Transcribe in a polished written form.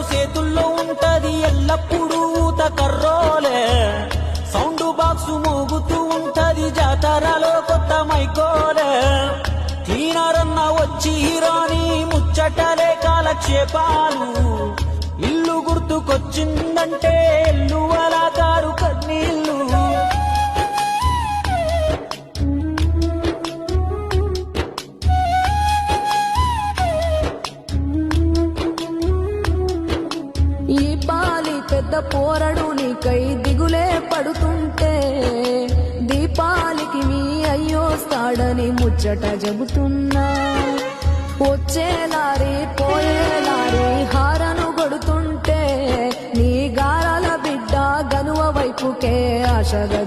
చేతుల్లో ఉంటది ఎల్లప్పుడూ ఊత కర్రోలే సౌండ్ బాక్స్ మోగుతూ ఉంటది జాతరలో కొత్త మైకోలే తీనరన్న వచ్చి రాని ముచ్చటలే కాలక్షేపాలు ఇల్లు గుర్తుకొచ్చిందంటే ఎల్లువలా కారు కన్నీళ్ళు ఈ పాలి పెద్ద పోరడు నీకై దిగులే పడుతుంటే దీపాలికి మీ అయ్యోస్తాడని ముచ్చట చెబుతున్నా వచ్చే లారీ పోయే లారీ హారను కొడుతుంటే నీ గారాల బిడ్డ గనువ వైపుకే ఆశగా